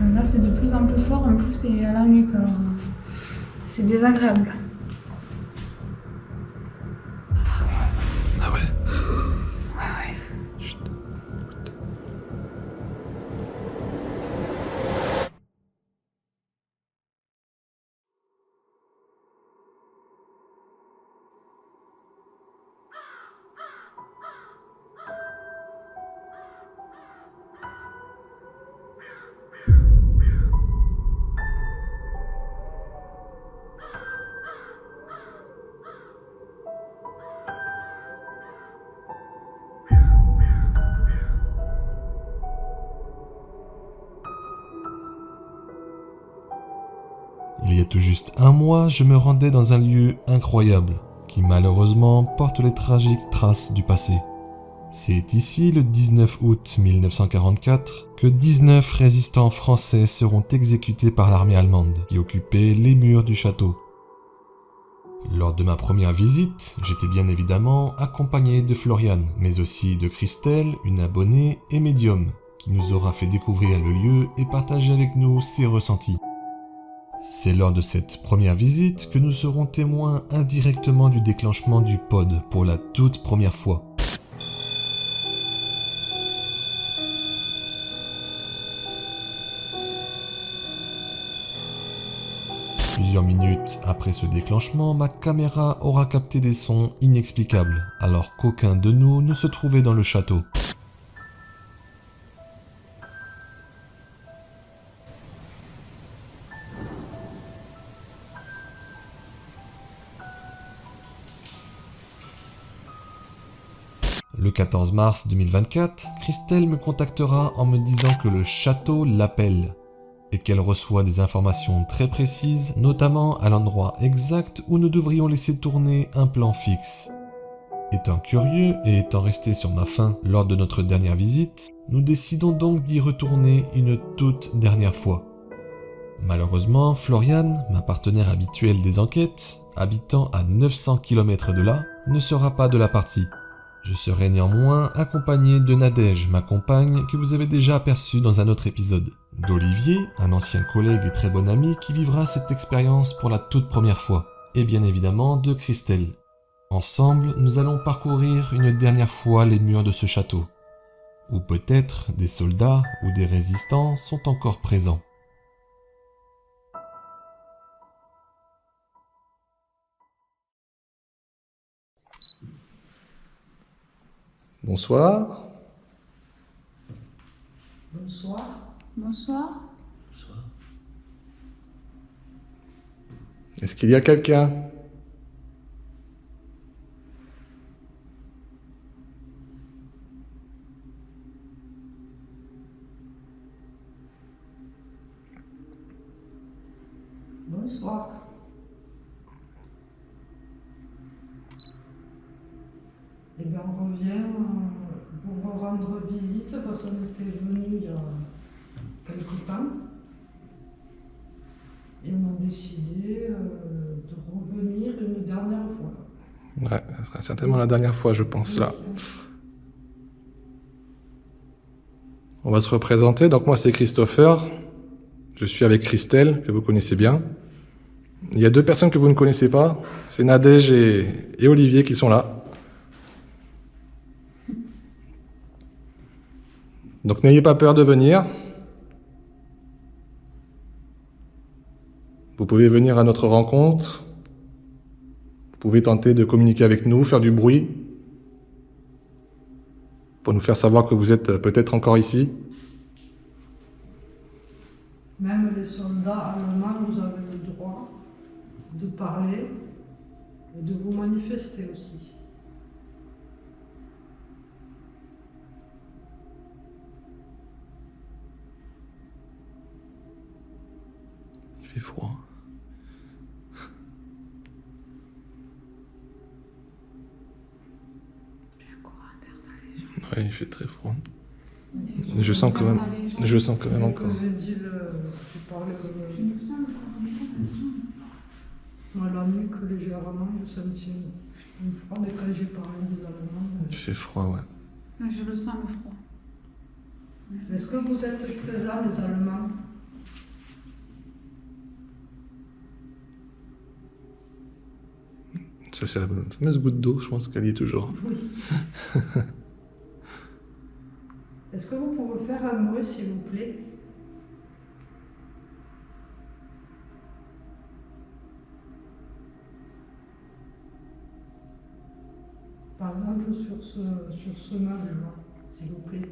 Là, c'est de plus en plus fort, en plus, c'est à la nuque, alors c'est désagréable. Ah ouais. Ouais. Chut. Il y a tout juste un mois, je me rendais dans un lieu incroyable, qui malheureusement porte les tragiques traces du passé. C'est ici, le 19 août 1944, que 19 résistants français seront exécutés par l'armée allemande, qui occupait les murs du château. Lors de ma première visite, j'étais bien évidemment accompagné de Floriane, mais aussi de Christelle, une abonnée et médium, qui nous aura fait découvrir le lieu et partager avec nous ses ressentis. C'est lors de cette première visite que nous serons témoins indirectement du déclenchement du pod pour la toute première fois. Plusieurs minutes après ce déclenchement, ma caméra aura capté des sons inexplicables, alors qu'aucun de nous ne se trouvait dans le château. Le 14 mars 2024, Christelle me contactera en me disant que le château l'appelle et qu'elle reçoit des informations très précises, notamment à l'endroit exact où nous devrions laisser tourner un plan fixe. Étant curieux et étant resté sur ma faim lors de notre dernière visite, nous décidons donc d'y retourner une toute dernière fois. Malheureusement, Floriane, ma partenaire habituelle des enquêtes, habitant à 900 km de là, ne sera pas de la partie. Je serai néanmoins accompagné de Nadège, ma compagne, que vous avez déjà aperçue dans un autre épisode. D'Olivier, un ancien collègue et très bon ami qui vivra cette expérience pour la toute première fois. Et bien évidemment de Christelle. Ensemble, nous allons parcourir une dernière fois les murs de ce château. Ou peut-être des soldats ou des résistants sont encore présents. Bonsoir. Bonsoir. Bonsoir. Est-ce qu'il y a quelqu'un ? Bonsoir. Eh bien, on revient vous rendre visite parce qu'on était venu il y a quelque temps. Et on a décidé de revenir une dernière fois. Ouais, ça sera certainement la dernière fois, je pense, là. On va se représenter. Donc moi, c'est Christopher. Je suis avec Christelle, que vous connaissez bien. Il y a deux personnes que vous ne connaissez pas. C'est Nadège et Olivier qui sont là. Donc n'ayez pas peur de venir. Vous pouvez venir à notre rencontre. Vous pouvez tenter de communiquer avec nous, faire du bruit, pour nous faire savoir que vous êtes peut-être encore ici. Même les soldats allemands, vous avez le droit de parler et de vous manifester aussi. Il fait froid. Oui, il fait très froid. Je sens quand même encore. J'ai dit j'ai parlé la nuque légèrement, je sentis une froide et quand j'ai parlé des Allemands. Il fait froid, ouais. Je le sens le froid. Est-ce que vous êtes présents les Allemands? Ça, c'est la fameuse goutte d'eau, je pense qu'elle y est toujours. Oui. Est-ce que vous pouvez faire un bruit, s'il vous plaît? Par exemple, sur ce meuble-là, s'il vous plaît.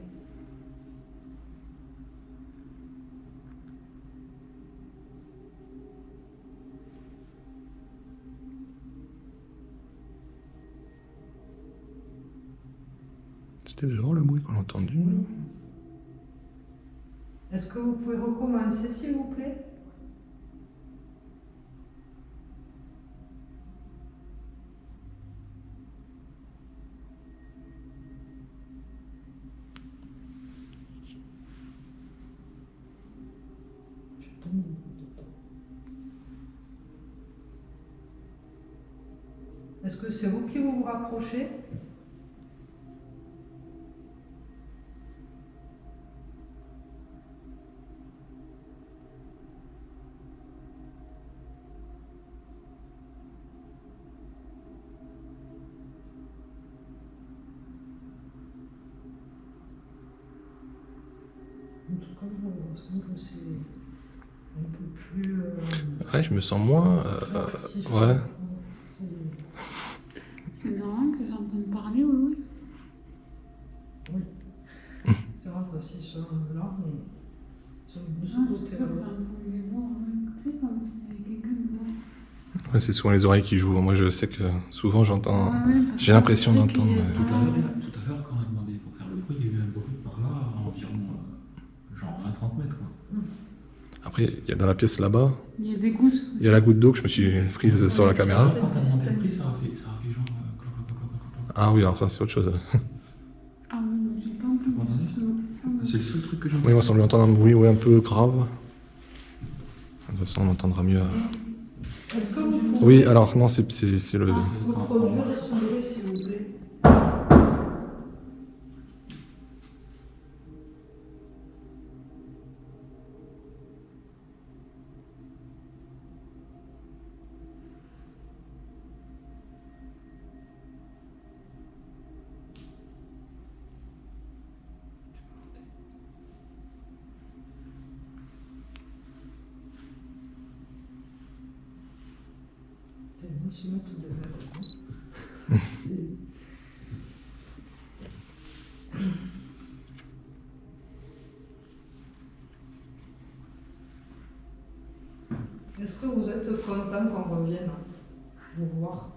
C'était dehors le bruit qu'on a entendu. Oui. Est-ce que vous pouvez recommencer, s'il vous plaît? Est-ce que c'est vous qui vous rapprochez? En tout cas, je sens que c'est un peu plus... Ouais, je me sens moins... actif. ouais. C'est marrant que j'entende parler, oui. Oui. C'est vrai que s'ils sont là, mais ils sont de ce Ah, côté-là. j'ai les voix, tu sais, comme s'il y avait quelqu'un dehors. Ouais, c'est souvent les oreilles qui jouent. Moi, je sais que souvent, j'entends... Ah ouais, parce J'ai que l'impression je sais d'entendre... qu'il y a- Tout à l'heure, quand on a demandé pour faire le bruit, il y a eu un bruit par là, à environ genre 20-30 mètres. Quoi. Après, il y a dans la pièce là-bas, Il y a des gouttes. il y a la goutte d'eau que je me suis prise sur la caméra. Quand on a demandé le prix, ça a fait genre cloc, cloc, cloc, cloc, cloc. Ah oui, alors ça, c'est autre chose. Ah oui, mais j'ai pas entendu ça. C'est le seul truc que j'ai Oui, moi, ça me entendre un bruit ouais, un peu grave. De toute façon, on entendra mieux. Est-ce que vous pouvez Oui, alors non, c'est le... reproduire ce bruit, s'il vous plaît? Tellement se mettre de verre. Est-ce que vous êtes content qu'on revienne vous voir?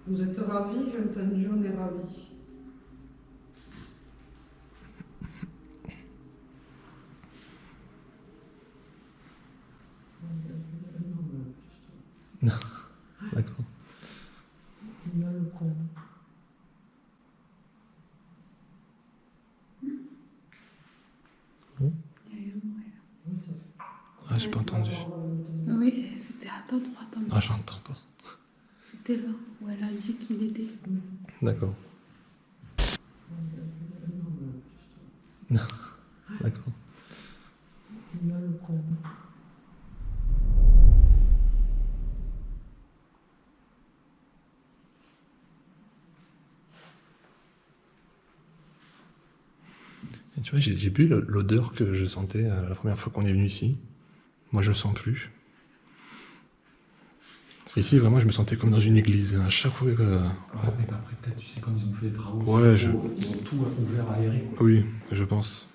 Vous êtes ravis? J'ai entendu, on est ravis. D'accord. Il y a le con. Il y a eu un bruit. Oui, ça fait. Ah, j'ai pas entendu. Oui, c'était à ta droite. Ah, j'entends pas. C'était là où elle a dit qu'il était. D'accord. D'accord. Il y a le con. Et tu vois, j'ai bu l'odeur que je sentais la première fois qu'on est venu ici. Moi, je sens plus. Ici, vraiment, je me sentais comme dans une église. À chaque fois que... Ouais, mais après, peut-être, tu sais, comme ils ont fait les travaux, Ouais, ils ont tout ouvert aéré. Quoi. Oui, je pense.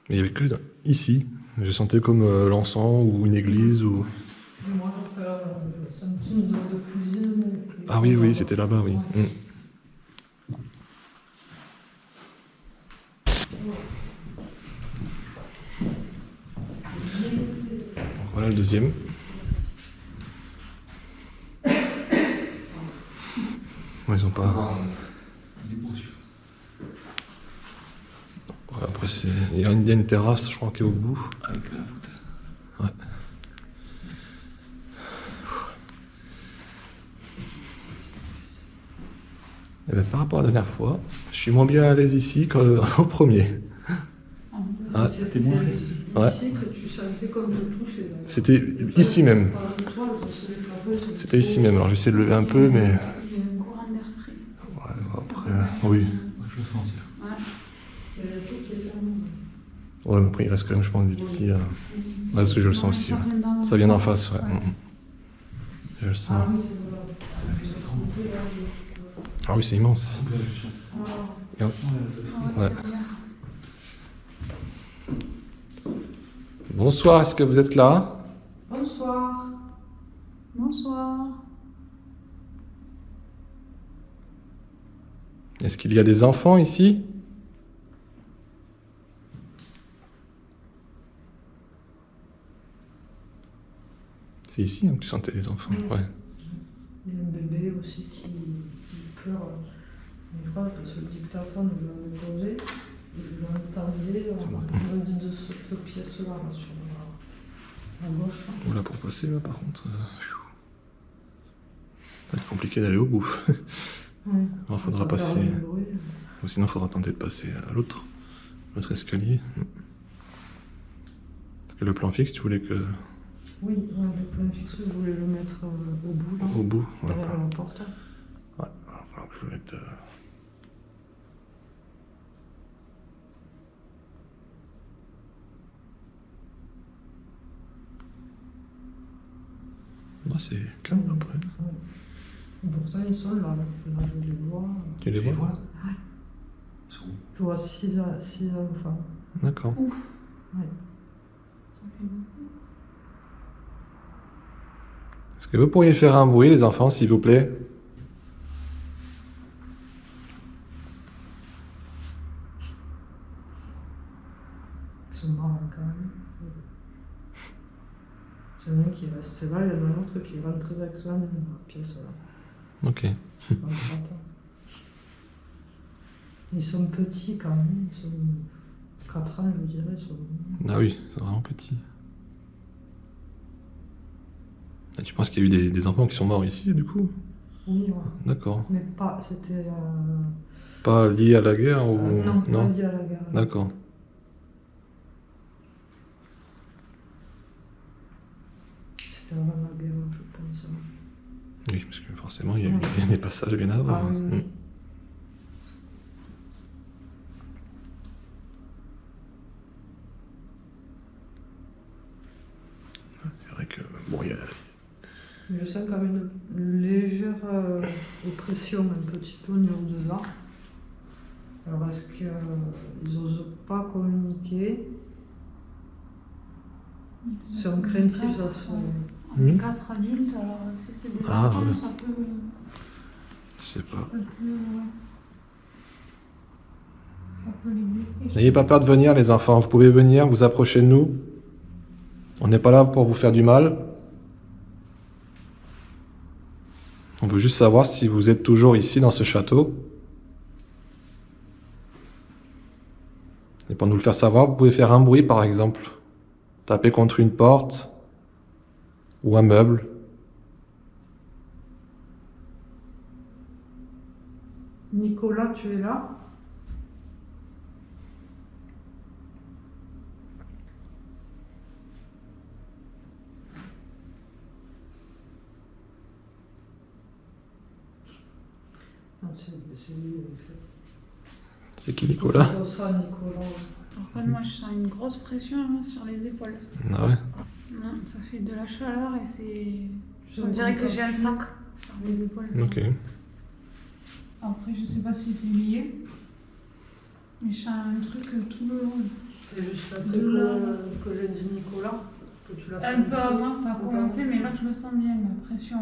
Mais il n'y avait que ici. Je sentais comme l'encens ou une église ou... Et moi, après, le centime de cuisine. Ah oui, oui, c'était là-bas, oui. Mm. Voilà le deuxième. Ouais, ils ont pas... Il est beau, celui-là. Ouais, après, il y a une terrasse, je crois, qui est au bout. Avec la voûte. Ouais. Eh ben, par rapport à la dernière fois, je suis moins bien à l'aise ici qu'au premier. Ah, C'était moins ici Ouais. que tu sentais comme le toucher. d'ailleurs. C'était ici même. Par les toiles, sur les plafonds, sur les C'était ici toits. même. Alors j'essaie de lever un peu, mais... Il y a un courant d'air frais. Ouais, après, oui. Moi, je le sentir. Ouais. Il y a tout qui est fermé. Ouais, mais après il reste quand même, je pense, des petits... Ouais, parce que je le sens aussi. Ouais. Ça vient d'en face, ouais. Je le sens. Ah oui, c'est vrai. Ah oui, c'est immense. Donc là, je sens. Ouais, Ouais. c'est bien. Bonsoir, est-ce que vous êtes là? Bonsoir. Bonsoir. Est-ce qu'il y a des enfants ici? C'est ici hein, que tu sentais les enfants. Oui. Ouais. Il y a un bébé aussi qui pleure. Mais je crois que sur le dictaphone, je l'avais posé. Et je l'entendais. On me dit de cette pièce-là, là, sur la gauche. Voilà pour passer là par contre. Ça va être compliqué d'aller au bout. Oui. Il faudra Ça passer. fait un bruit. Ou sinon il faudra tenter de passer à l'autre escalier. Parce que le plan fixe, tu voulais que. Oui, ouais, le plan fixe, je voulais le mettre au bout, là, Au bout. Ouais, derrière la porte. ouais, il va falloir que je le mette. Non, c'est calme après. Ouais. Et pourtant, ils sont là. Là, je les vois. Tu les vois? Ouais. Ils sont où? Je vois 6 enfants. D'accord. Ouais. Ça fait beaucoup. Est-ce que vous pourriez faire un bruit, les enfants, s'il vous plaît? Ils sont marrants quand même. Il y en a un qui reste là, il y en a un autre qui rentre avec ça dans la pièce là. Ok. En droite. Ils sont petits quand même, ils sont 4 ans je dirais. Ils sont... Ah oui, c'est vraiment petit. Et tu penses qu'il y a eu des enfants qui sont morts ici, du coup? Oui, ouais. D'accord. Mais pas, c'était... Pas lié à la guerre ou... non, pas lié à la guerre. D'accord. C'était avant la guerre, je pense. Oui, parce que forcément, il y a eu des passages bien avant. Ah oui, Mm. oui. C'est vrai que, bon, il y a... Je sens quand même une légère oppression un petit peu au niveau de là. Alors est-ce qu'ils n'osent pas communiquer? C'est un craintif, ça se fait. On est 4 adultes, alors si c'est des Ah, enfants, ouais. ça peut. Je sais pas. Ça peut les bloquer. N'ayez pas peur de venir, les enfants. Vous pouvez venir, vous approcher de nous. On n'est pas là pour vous faire du mal. On veut juste savoir si vous êtes toujours ici dans ce château. Et pour nous le faire savoir, vous pouvez faire un bruit par exemple. Taper contre une porte ou un meuble. Nicolas, tu es là? Non, c'est lui en fait. C'est qui Nicolas? Oh, ça, Nicolas. Par contre, moi, je sens une grosse pression là, sur les épaules. Ah ouais. Non, ça fait de la chaleur et c'est. Je On dirait que j'ai un sac. sac sur les épaules. Ok. Après, je sais pas si c'est lié, mais je sens un truc tout le long. C'est juste après que j'ai dit Nicolas que tu l'as Un senti. peu avant, ça a commencé, mais là, je le sens bien, la pression.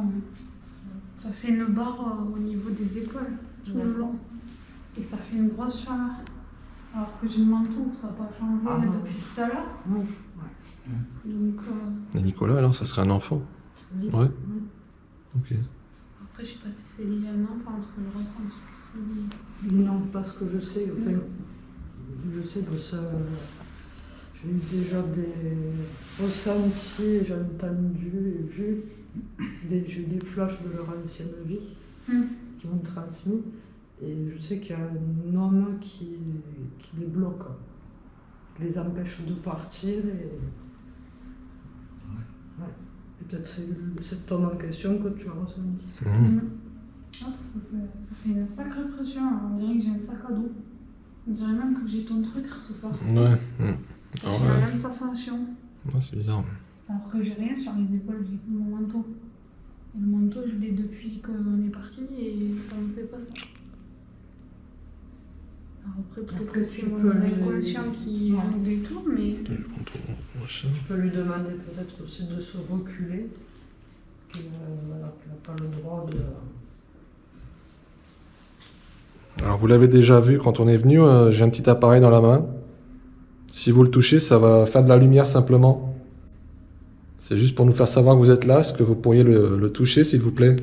Ça fait une barre au niveau des épaules, tout le long. Et ça fait une grosse chaleur. Alors que j'ai le manteau, ça n'a pas changé Ah non. depuis tout à l'heure. Oui. Donc, Et Nicolas, alors, ça serait un enfant? Oui. Ouais. Oui. Ok. après, je sais pas si c'est lié à un enfant, parce que je ressens que c'est lié. Non, parce que je sais, enfin, je sais que ça. J'ai eu déjà des ressentis, j'ai entendu et vu. J'ai eu des flashs de leur ancienne vie qui m'ont transmis. Et je sais qu'il y a un homme qui les bloque, qui les empêche de partir. Et peut-être c'est cet homme en question que tu as ressenti. Ah, parce que ça fait une sacrée pression. On dirait que j'ai un sac à dos. On dirait même que j'ai ton truc ce soir. Ouais. J'ai la même sensation. Ouais, c'est bizarre. Alors que j'ai rien sur les épaules, j'ai que mon manteau. Et le manteau, je l'ai depuis qu'on est parti et ça me fait pas ça. Alors après, peut-être Après, que c'est tu mon peux inconscient qui joue des tours, mais Tu peux lui demander peut-être aussi de se reculer, qu'il n'a pas le droit de... Alors vous l'avez déjà vu quand on est venu, j'ai un petit appareil dans la main. Si vous le touchez, ça va faire de la lumière simplement. C'est juste pour nous faire savoir que vous êtes là. Est-ce que vous pourriez le toucher, s'il vous plaît?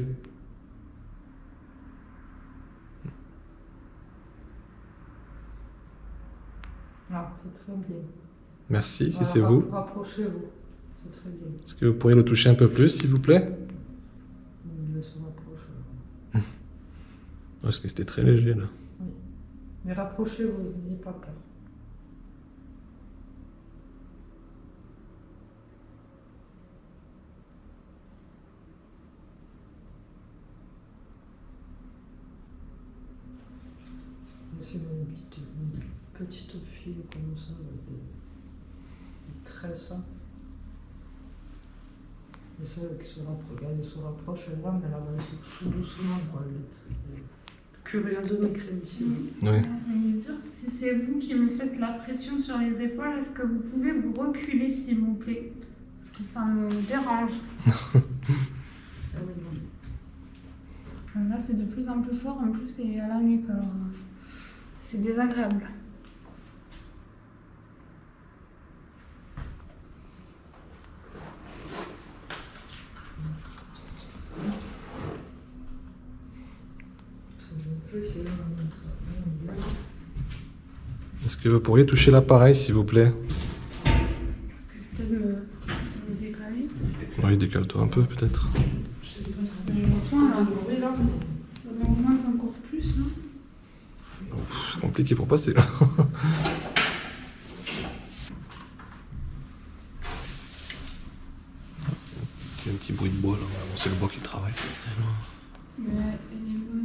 Ah, c'est très bien. Merci, si Voilà, c'est vous. Rapprochez-vous, c'est très bien. Est-ce que vous pourriez le toucher un peu plus, s'il vous plaît? Il se rapproche. Parce que c'était très léger, là. Oui. Mais rapprochez-vous, n'ayez pas peur. C'est une petite fille comme ça, avec des tresses. Et celle qui se rapproche, elle se rapproche, elle va, mais elle avance tout doucement, quoi. Elle est curieuse de créative. Oui. je vais lui dire, si c'est vous qui me faites la pression sur les épaules, est-ce que vous pouvez vous reculer, s'il vous plaît? Parce que ça me dérange. Ah oui, non. Là, c'est de plus en plus fort, en plus, c'est à la nuque, alors c'est désagréable. Est-ce que vous pourriez toucher l'appareil, s'il vous plaît? Peut-être me décaler. Oui, décale-toi un peu, peut-être. Enfin, là, ça m'augmente encore plus, là. C'est compliqué pour passer, là. Il y a un petit bruit de bois, là. Bon, c'est le bois qui travaille. Mais elle est moins...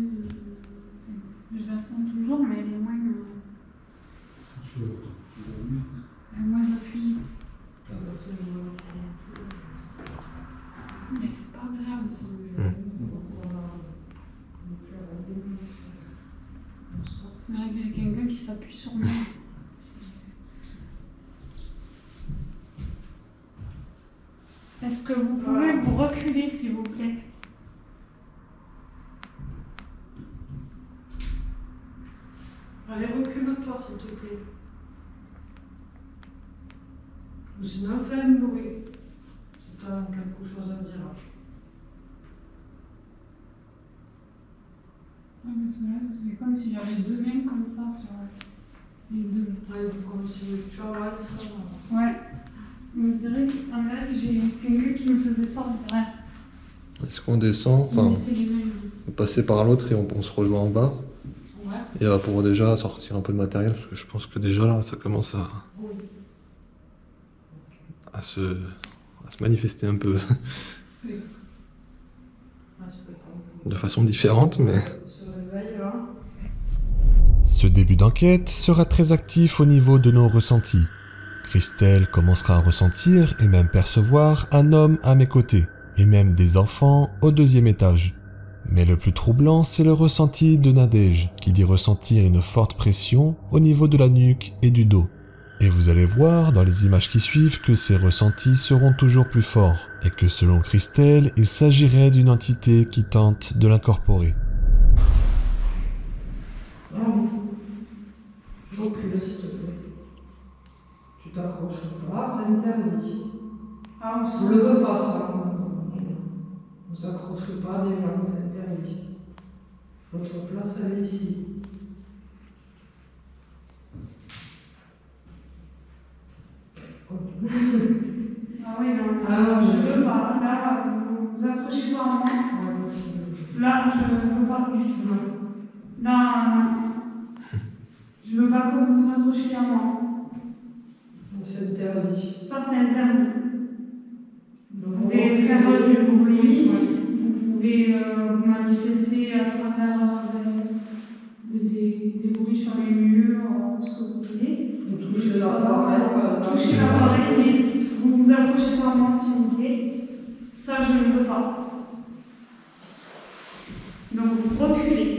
Je la sens toujours, mais elle est moins... Elle est moins appuyée. Mais c'est pas grave. C'est vrai qu'il y a quelqu'un qui s'appuie sur moi. Est-ce que vous pouvez vous reculer, s'il vous plaît? Allez, recule-toi, s'il te plaît. Ou sinon, fais un bruit. Si tu as quelque chose à dire. Ah, mais c'est vrai, c'est comme si j'avais deux mains comme ça sur les deux. Ouais, comme si tu avales ça. Ouais. On dirait qu'en vrai, j'ai quelqu'un qui me faisait ça en vrai. Est-ce qu'on descend? Il Enfin, mettait les mains. on passer par l'autre et on se rejoint en bas. Ouais. Et pour déjà sortir un peu de matériel, parce que je pense que déjà là, ça commence Oui. à se manifester un peu Oui. Ah, c'est pas tant que- de façon différente, mais... Se réveille là. Ce début d'enquête sera très actif au niveau de nos ressentis. Christelle commencera à ressentir et même percevoir un homme à mes côtés, et même des enfants au 2e étage. Mais le plus troublant, c'est le ressenti de Nadège, qui dit ressentir une forte pression au niveau de la nuque et du dos. Et vous allez voir dans les images qui suivent que ces ressentis seront toujours plus forts, et que selon Christelle, il s'agirait d'une entité qui tente de l'incorporer. Recule, s'il te plaît. Tu t'accroches pas, c'est interdit. Ah, On ne le veut pas, ça. On ne s'accroche pas des gens, c'est interdit. Votre place, elle est ici. Ah oui, non, Ah, je veux pas. Là, vous vous accrochez pas à moi. Là, je ne veux pas du tout. Non, je veux pas que vous vous accrochiez à moi. C'est interdit. Ça, c'est interdit. Vous Vous pouvez faire du bruit, vous pouvez vous manifester à travers des bruits sur les murs, ce que vous voulez. Vous touchez l'appareil, par exemple. Touchez l'appareil, mais vous vous accrochez pas à moi si vous voulez. Ça, je ne veux pas. Donc, vous reculez.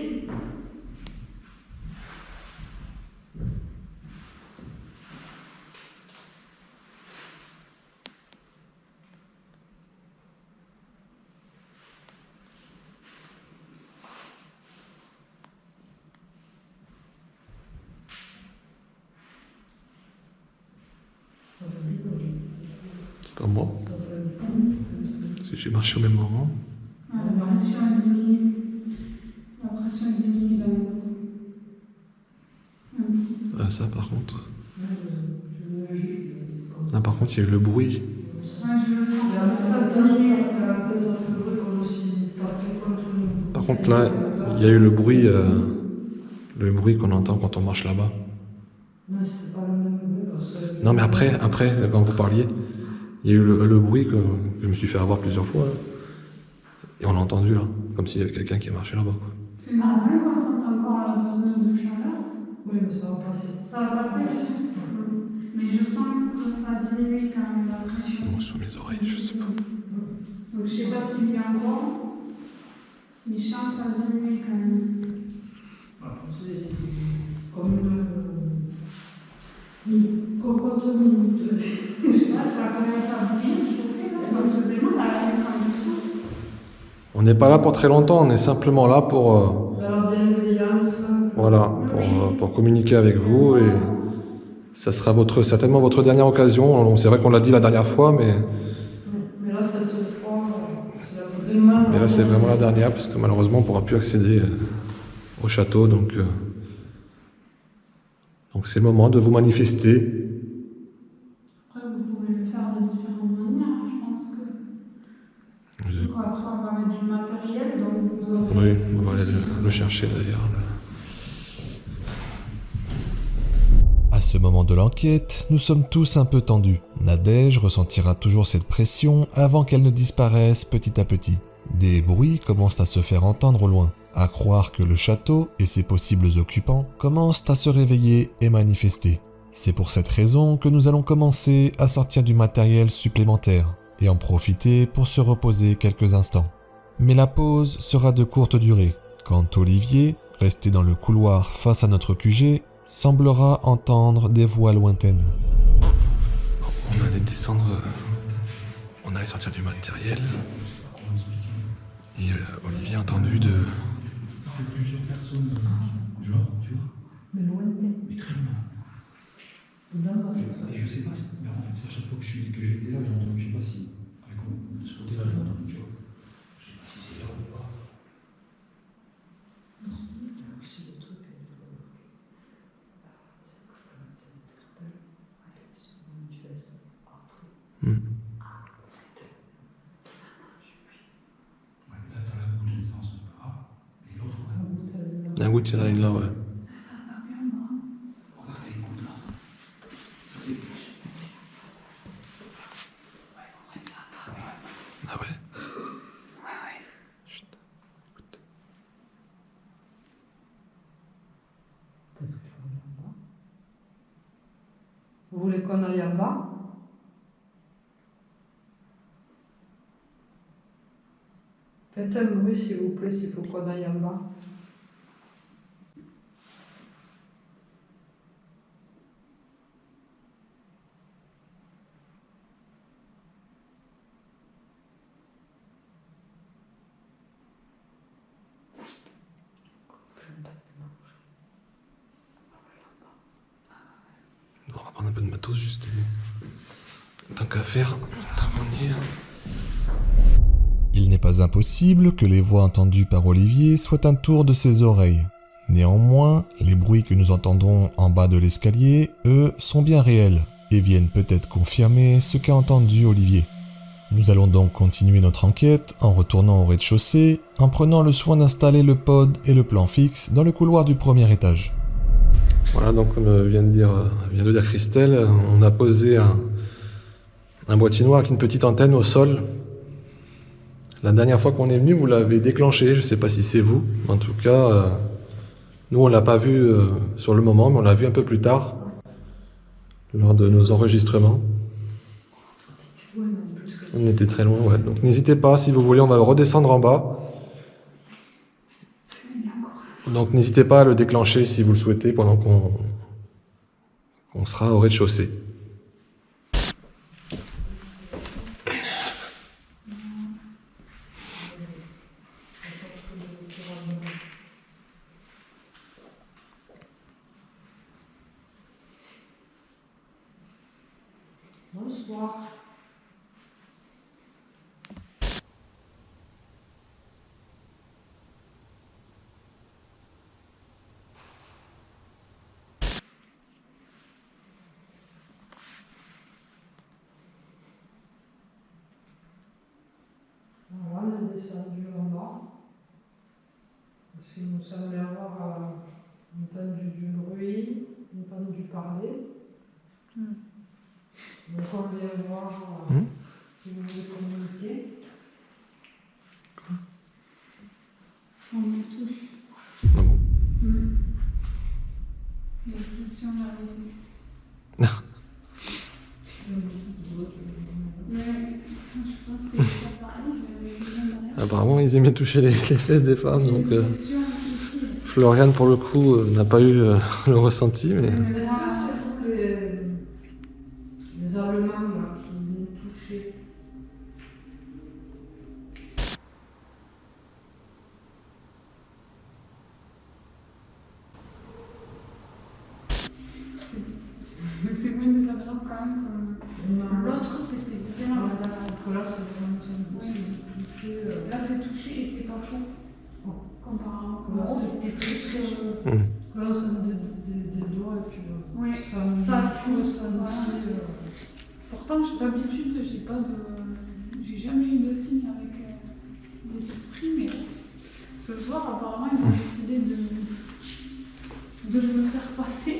C'est pas moi. Si j'ai marché au même moment. La pression est diminuée. La pression est diminuée dans le cou. Un petit peu. Ah, ça par contre. Là par contre, il y a eu le bruit. Ouais, je le sens. Par contre, là, il y a eu le bruit qu'on entend quand on marche là-bas. Non, c'était pas le même bruit parce que... Non, mais après, quand vous parliez, il y a eu le bruit que je me suis fait avoir plusieurs fois. Et on l'a entendu là, comme s'il y avait quelqu'un qui marchait là-bas. Quoi. C'est normal quand on sent encore la zone de chaleur. Oui, mais ça va passer. Ça va passer, mais je sens que ça a diminué quand même la pression. Ou sous mes oreilles, je sais pas. Donc je sais pas s'il y a encore, mais je sens que ça a diminué quand même. C'est comme une cocotte minute. Là, ça commence à bouger, chauffer, ça me faisait mal à la condition. On n'est pas là pour très longtemps, on est simplement là pour... De la bienveillance. Voilà, pour communiquer avec vous et ça sera certainement votre dernière occasion. C'est vrai qu'on l'a dit la dernière fois, mais Mais là, cette fois, c'est vraiment... là c'est vraiment la dernière parce que malheureusement on ne pourra plus accéder au château. Donc c'est le moment de vous manifester. Après, vous pouvez le faire de différentes manières, je pense que... Donc après, on va mettre du matériel, donc vous aurez... Oui, on va aller le chercher d'ailleurs. À ce moment de l'enquête, nous sommes tous un peu tendus. Nadège ressentira toujours cette pression avant qu'elle ne disparaisse petit à petit. Des bruits commencent à se faire entendre au loin, à croire que le château et ses possibles occupants commencent à se réveiller et manifester. C'est pour cette raison que nous allons commencer à sortir du matériel supplémentaire et en profiter pour se reposer quelques instants. Mais la pause sera de courte durée, quand Olivier, resté dans le couloir face à notre QG, semblera entendre des voix lointaines. On allait descendre, on allait sortir du matériel, et Olivier a entendu de... Il y a plusieurs personnes, genre, tu vois, Mais loin, mais très loin. Je sais pas, mais en fait, c'est à chaque fois que j'étais là, j'ai entendu, je sais pas si, de ce côté-là, j'ai entendu, tu vois. Je sais pas si c'est là ou pas. Hmm. Ouais, là, t'as la goutte de naissance, ah, et l'autre, ouais. La goutte, il y en a une là, ouais. Regarde, t'as une goutte là. Ça, c'est caché. Ouais, c'est ça. Ah ouais. Chut. Vous voulez qu'on aille en bas? Faites un bruit, s'il vous plaît, s'il faut qu'on aille en bas. On va prendre un peu de matos juste. Tant qu'à faire, tant qu'on y est. Il n'est pas impossible que les voix entendues par Olivier soient un tour de ses oreilles. Néanmoins, les bruits que nous entendons en bas de l'escalier, eux, sont bien réels et viennent peut-être confirmer ce qu'a entendu Olivier. Nous allons donc continuer notre enquête en retournant au rez-de-chaussée, en prenant le soin d'installer le pod et le plan fixe dans le couloir du premier étage. Voilà, donc comme vient de dire Christelle, on a posé un boîtier noir avec une petite antenne au sol. La dernière fois qu'on est venu, vous l'avez déclenché, je ne sais pas si c'est vous. En tout cas, nous on ne l'a pas vu sur le moment, mais on l'a vu un peu plus tard, lors de nos enregistrements. On était très loin, ouais. Donc n'hésitez pas, si vous voulez, on va redescendre en bas. Donc n'hésitez pas à le déclencher si vous le souhaitez pendant qu'on sera au rez-de-chaussée. Bonsoir. Voilà, on est descendu en bas. Parce qu'il nous semblait avoir entendu du bruit, entendu parler. Donc on vient voir si vous voulez communiquer. On me touche. Ah bon. Il y a une question dans l'église. Mais je pense que c'est pas pareil. Apparemment, ils aimaient toucher les fesses des femmes, donc Floriane, pour le coup, n'a pas eu le ressenti, mais... Est-ce que c'est tous les Allemands là, qui nous touchaient? C'est moins désagréable quand même que l'autre, c'était bien. Là, c'est vraiment touché. Là, c'est touché et c'est pas chaud. Comparant Là, c'était très très chaud. Là, on sent des doigts et puis Oui, ça pousse. aussi. Pourtant, d'habitude, j'ai jamais eu de signe avec des esprits, mais ce soir, apparemment, ils ont décidé de me faire passer.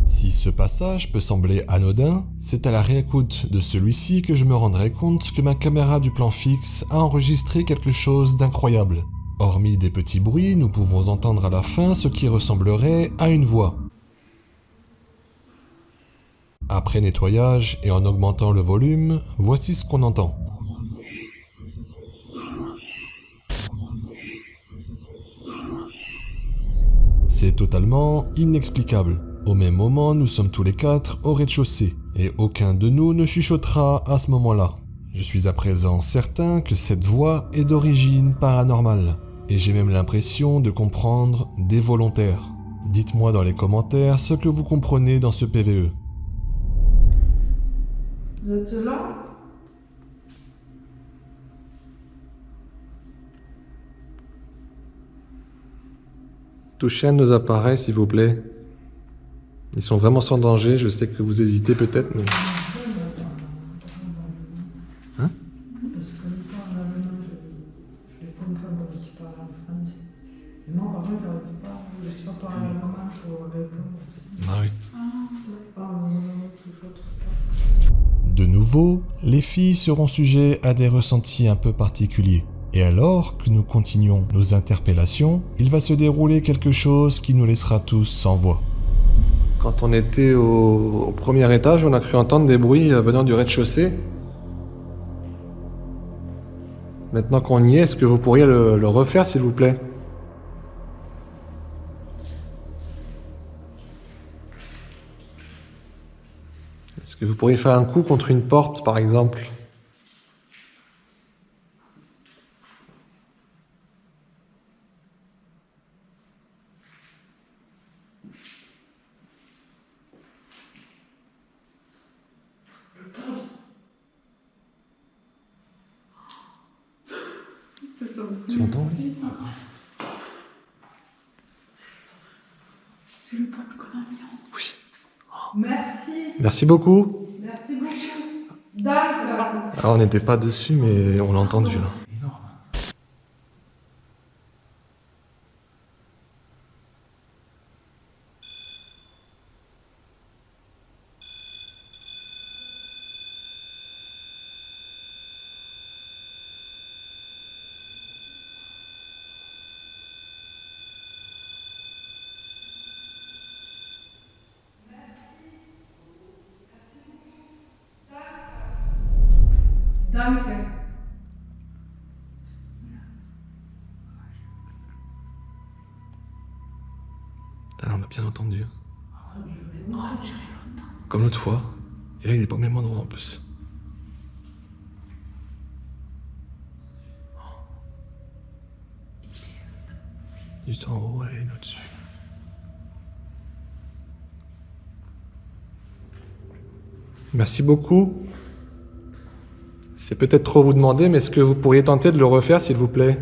Si ce passage peut sembler anodin, c'est à la réécoute de celui-ci que je me rendrai compte que ma caméra du plan fixe a enregistré quelque chose d'incroyable. Hormis des petits bruits, nous pouvons entendre à la fin ce qui ressemblerait à une voix. Après nettoyage et en augmentant le volume, voici ce qu'on entend. C'est totalement inexplicable. Au même moment, nous sommes tous les quatre au rez-de-chaussée, et aucun de nous ne chuchotera à ce moment-là. Je suis à présent certain que cette voix est d'origine paranormale, et j'ai même l'impression de comprendre des volontaires. Dites-moi dans les commentaires ce que vous comprenez dans ce PVE. Vous êtes là? Touchez un de nos appareils, s'il vous plaît. Ils sont vraiment sans danger, je sais que vous hésitez peut-être, mais... Hein? Parce que quand ils parlent allemand, je les comprends comme s'ils parlent en français. Et moi, par contre, je ne sais pas parler allemand pour répondre. Ah oui. De De nouveau, les filles seront sujets à des ressentis un peu particuliers. Et alors que nous continuons nos interpellations, il va se dérouler quelque chose qui nous laissera tous sans voix. Quand on était au premier étage, on a cru entendre des bruits venant du rez-de-chaussée. Maintenant qu'on y est, est-ce que vous pourriez le refaire, s'il vous plaît? Est-ce que vous pourriez faire un coup contre une porte, par exemple? Tu entends? C'est le pote qu'on a mis en... Oui. Merci. Merci beaucoup. Merci beaucoup. D'accord. Alors, on n'était pas dessus, mais on l'a entendu là. Énorme. Danke. Là, on a bien entendu. Oh, duré longtemps. Comme l'autre fois. Et là, il n'est pas au même endroit en plus. Juste en haut, elle est là-dessus. Merci beaucoup. C'est peut-être trop vous demander, mais est-ce que vous pourriez tenter de le refaire, s'il vous plaît?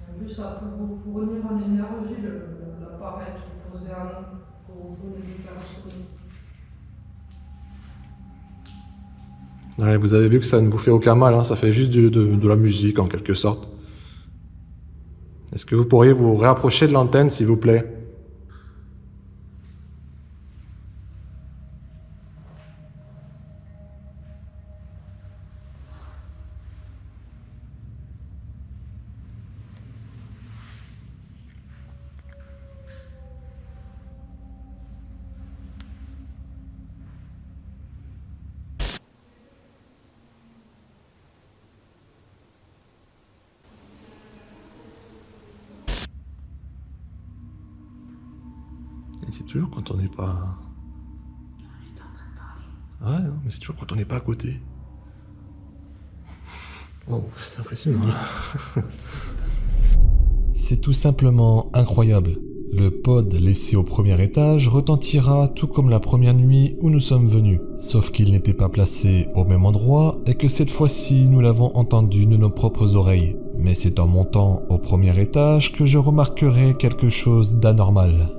En plus, ça peut vous fournir en énergie l'appareil qui est posé à nous pour vous venez de faire sonner. Ouais, vous avez vu que ça ne vous fait aucun mal, hein, ça fait juste de la musique en quelque sorte. Est-ce que vous pourriez vous réapprocher de l'antenne, s'il vous plaît? Et c'est toujours quand on n'est pas... On est en train de parler. Ouais, non, mais c'est toujours quand on n'est pas à côté. Wow, c'est impressionnant là. C'est tout simplement incroyable. Le pod laissé au premier étage retentira tout comme la première nuit où nous sommes venus. Sauf qu'il n'était pas placé au même endroit et que cette fois-ci nous l'avons entendu de nos propres oreilles. Mais c'est en montant au premier étage que je remarquerai quelque chose d'anormal.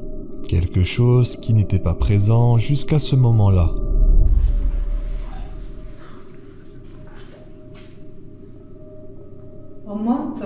Quelque chose qui n'était pas présent jusqu'à ce moment-là. On monte.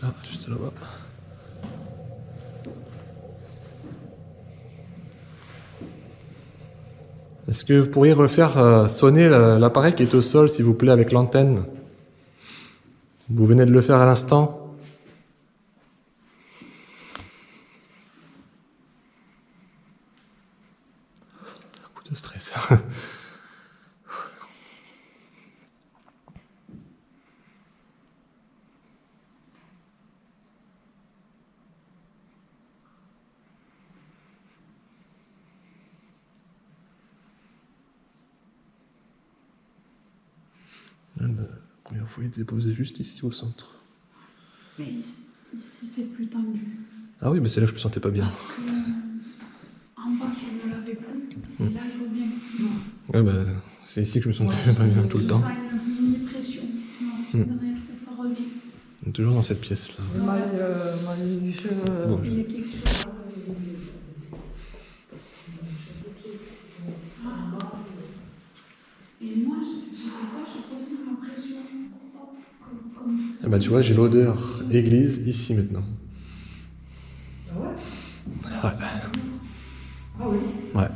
Ah, juste là-bas. Est-ce que vous pourriez refaire sonner l'appareil qui est au sol, s'il vous plaît, avec l'antenne? Vous venez de le faire à l'instant. Un coup de stress. La première fois, il était posé juste ici au centre. Mais ici, c'est plus tendu. Ah oui, mais c'est là que je me sentais pas bien. Parce que en bas, je ne l'avais plus. Et là, il revient. Non. Ouais, bah, c'est ici que je me sentais pas bien tout le Je temps. sens une pression. Non. derrière et ça revient. Toujours dans cette pièce-là. Le maille du jeu. Bon, Il y a quelque chose. Et moi, je sais pas, j'ai aussi l'impression comme Eh ben, tu vois, j'ai l'odeur église ici maintenant. Ah ouais? Ouais. Ah oui. Ouais.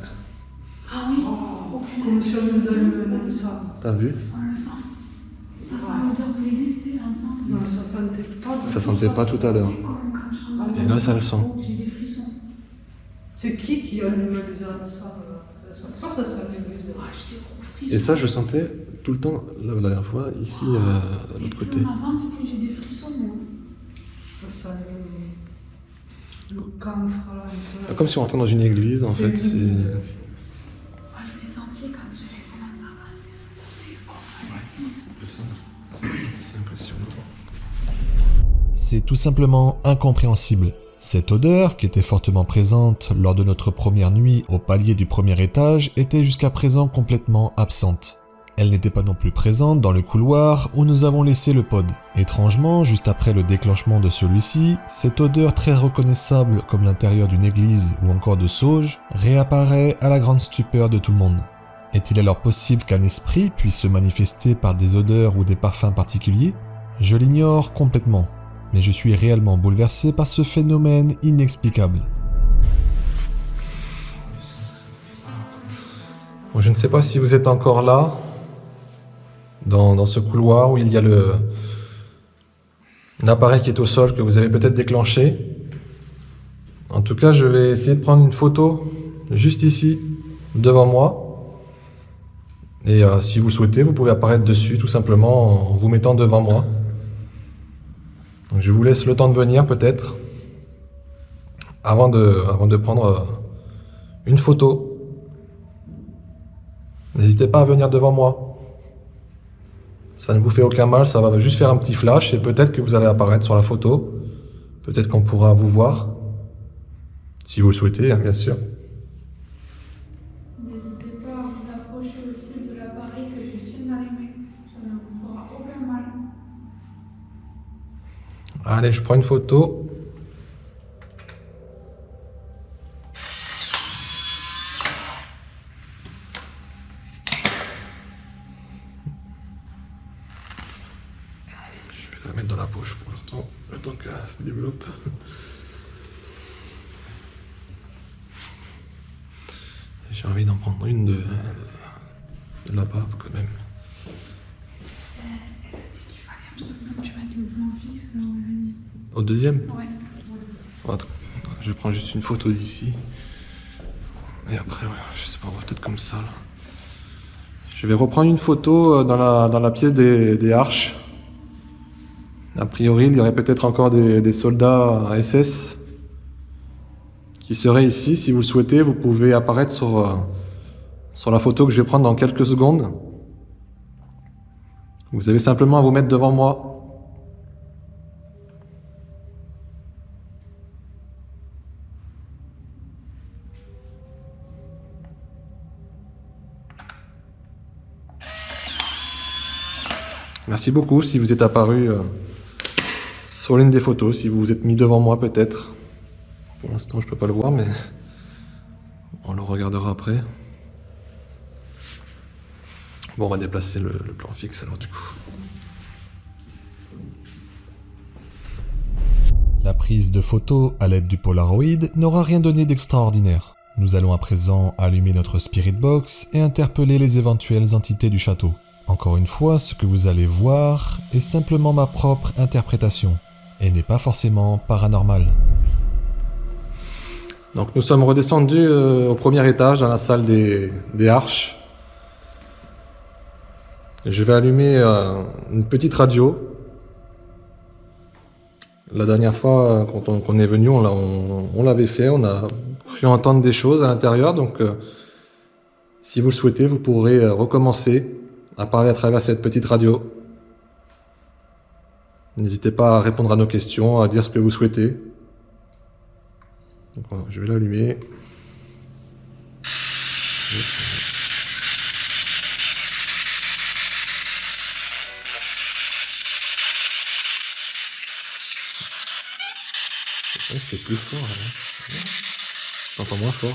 ah oui, Comme si on nous donne même ça. T'as vu? on le sent. Ça sent l'odeur de l'église, c'est ensemble. Non, ça sentait pas. Ça sentait pas tout à l'heure. C'est comme quand je rentre Et là, ça le sent. j'ai des frissons. C'est qui allume les ça? Ça sent l'église. Ah, j'ai des gros frissons. Et ça, je sentais tout le temps, la dernière fois, ici, à l'autre côté. Plus on avance, plus j'ai des frissons, moi. Ça sent le camphre là. Un peu. Comme si on rentrait dans une église, en fait, c'est... Moi, je l'ai senti quand j'ai vu comment ça avançait, ça sentait. C'est impressionnant. C'est tout simplement incompréhensible. Cette odeur, qui était fortement présente lors de notre première nuit au palier du premier étage, était jusqu'à présent complètement absente. Elle n'était pas non plus présente dans le couloir où nous avons laissé le pod. Étrangement, juste après le déclenchement de celui-ci, cette odeur très reconnaissable comme l'intérieur d'une église ou encore de sauge réapparaît à la grande stupeur de tout le monde. Est-il alors possible qu'un esprit puisse se manifester par des odeurs ou des parfums particuliers? Je l'ignore complètement, mais je suis réellement bouleversé par ce phénomène inexplicable. Bon, je ne sais pas si vous êtes encore là, dans ce couloir où il y a l'appareil qui est au sol que vous avez peut-être déclenché. En tout cas, je vais essayer de prendre une photo juste ici, devant moi. Et si vous souhaitez, vous pouvez apparaître dessus tout simplement en vous mettant devant moi. Donc, je vous laisse le temps de venir peut-être, avant de prendre une photo. N'hésitez pas à venir devant moi. Ça ne vous fait aucun mal, ça va juste faire un petit flash et peut-être que vous allez apparaître sur la photo. Peut-être qu'on pourra vous voir. Si vous le souhaitez, hein, bien sûr. N'hésitez pas à vous approcher aussi de l'appareil que je tiens dans les mains. Ça ne vous fera aucun mal. Allez, je prends une photo. Je vais la mettre dans la poche pour l'instant, le temps qu'elle se développe. J'ai envie d'en prendre une de là-bas quand même. Elle a dit qu'il fallait absolument que tu mettes le plan fixe là où elle a dit. Au deuxième? Ouais. Attends, je prends juste une photo d'ici. Et après, ouais, je sais pas, on va peut-être comme ça là. Je vais reprendre une photo dans la pièce des arches. A priori, il y aurait peut-être encore des soldats SS qui seraient ici. Si vous le souhaitez, vous pouvez apparaître sur la photo que je vais prendre dans quelques secondes. Vous avez simplement à vous mettre devant moi. Merci beaucoup si vous êtes apparu sur l'une des photos, si vous vous êtes mis devant moi peut-être. Pour l'instant je peux pas le voir mais on le regardera après. Bon, on va déplacer le plan fixe alors du coup. La prise de photos à l'aide du Polaroid n'aura rien donné d'extraordinaire. Nous allons à présent allumer notre Spirit Box et interpeller les éventuelles entités du château. Encore une fois, ce que vous allez voir est simplement ma propre interprétation et n'est pas forcément paranormal. Donc nous sommes redescendus au premier étage dans la salle des arches. Et je vais allumer une petite radio. La dernière fois quand on est venu, on l'avait fait, on a cru entendre des choses à l'intérieur. Donc si vous le souhaitez, vous pourrez recommencer à parler à travers cette petite radio. N'hésitez pas à répondre à nos questions, à dire ce que vous souhaitez. Donc voilà, je vais l'allumer. Oui, c'était plus fort. J'entends moins fort.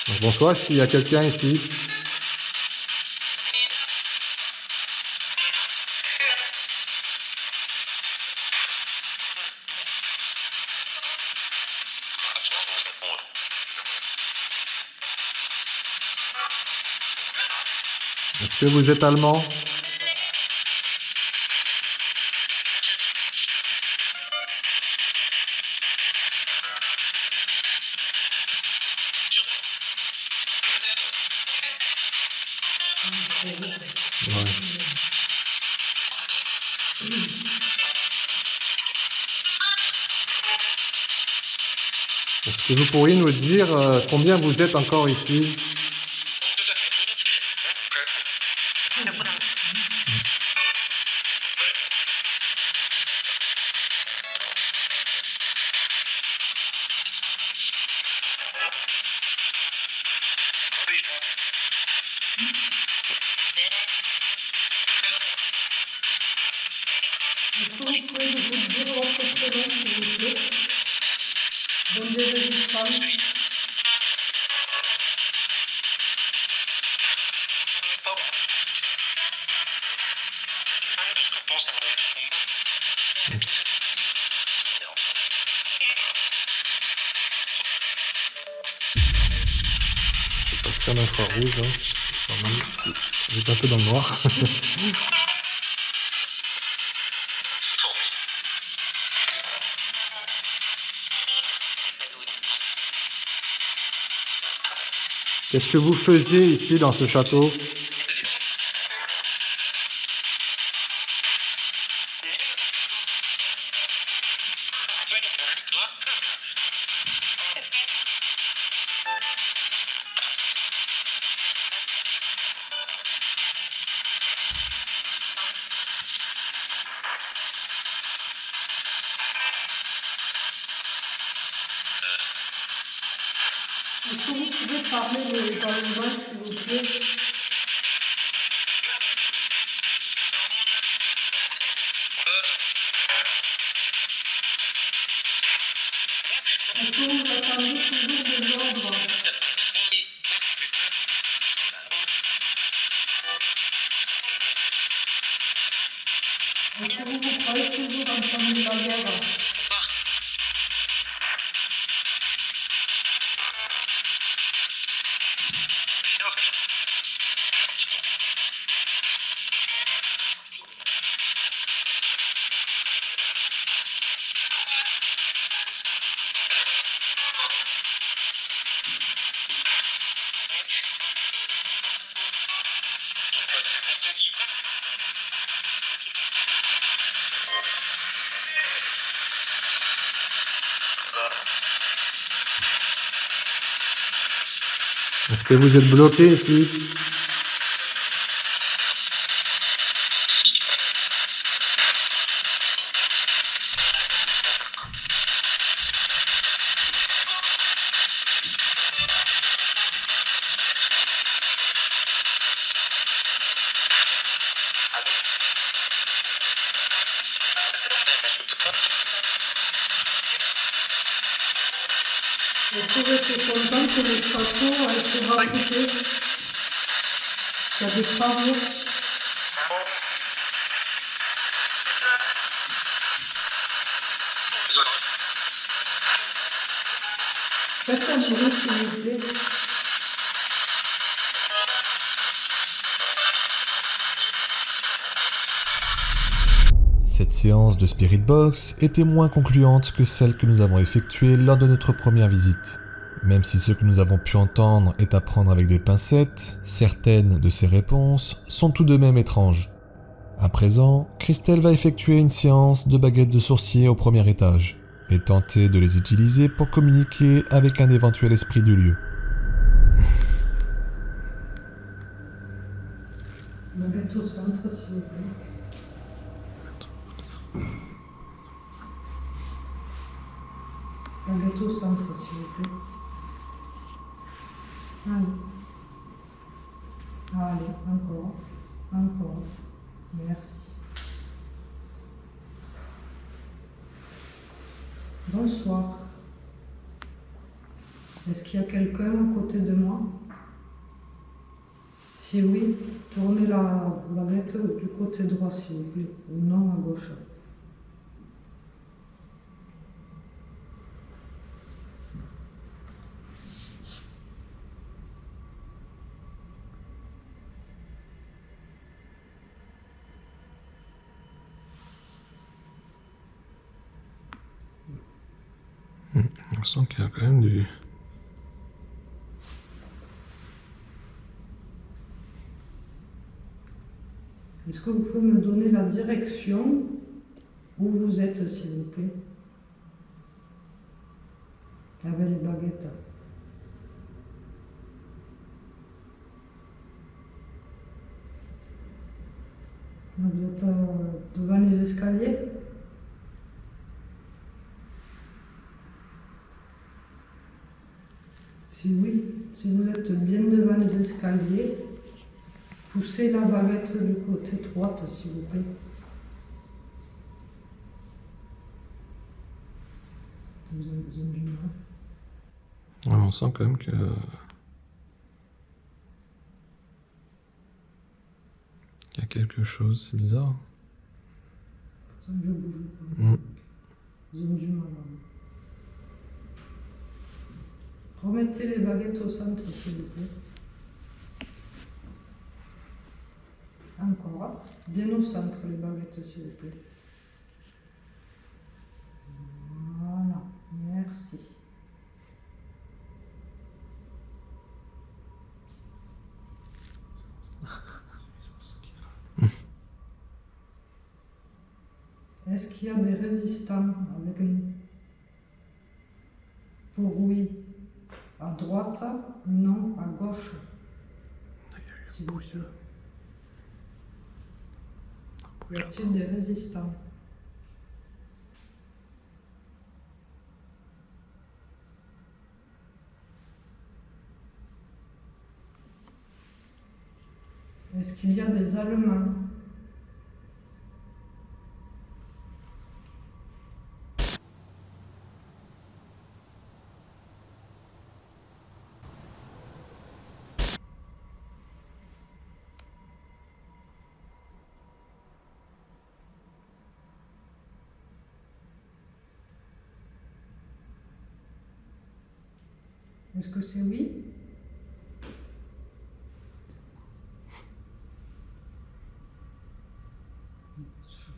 Donc, bonsoir, est-ce qu'il y a quelqu'un ici? Est-ce que vous êtes allemand? Ouais. Est-ce que vous pourriez nous dire combien vous êtes encore ici? Est-ce que vous pouvez nous dire votre prénom, s'il vous plaît? Donne des résultats. Je vais passer en infrarouge. C'est pas mal. Vous êtes un peu dans le noir. Qu'est-ce que vous faisiez ici dans ce château? Est-ce que vous pouvez parler des Allemands, s'il vous plaît? Est-ce que vous attendez toujours des ordres? Est-ce que vous croyez toujours en train de la guerre? Est-ce que vous êtes bloqué ici? Est-ce que vous êtes content que le château a été racheté? Il y a des travaux. Faites un bruit, s'il vous plaît. Cette séance de Spirit Box était moins concluante que celle que nous avons effectuée lors de notre première visite. Même si ce que nous avons pu entendre est à prendre avec des pincettes, certaines de ces réponses sont tout de même étranges. À présent, Christelle va effectuer une séance de baguettes de sorcier au premier étage et tenter de les utiliser pour communiquer avec un éventuel esprit du lieu. Baguette au centre, s'il vous plaît. Baguette au centre, s'il vous plaît. Allez, encore, encore. Merci. Bonsoir. Est-ce qu'il y a quelqu'un à côté de moi? Si oui, tournez la baguette du côté droit, s'il vous plaît, ou non à gauche. On sent qu'il y a quand même du... Est-ce que vous pouvez me donner la direction où vous êtes, s'il vous plaît? Avec les baguettes. Vous êtes devant les escaliers? Si oui, si vous êtes bien devant les escaliers, poussez la baguette du côté droite, s'il vous plaît. Vous avez besoin du mal. Ouais, on sent quand même que... qu'il y a quelque chose, c'est bizarre. Ça, je bouge pas. Mm. Vous avez du mal. Remettez les baguettes au centre, s'il vous plaît. Encore. Bien au centre, les baguettes, s'il vous plaît. Voilà. Merci. Est-ce qu'il y a des résistants avec nous? Pour oui, à droite, non, à gauche. S'il vous plaît. Y a-t-il des résistants? Est-ce qu'il y a des Allemands? Est-ce que c'est oui?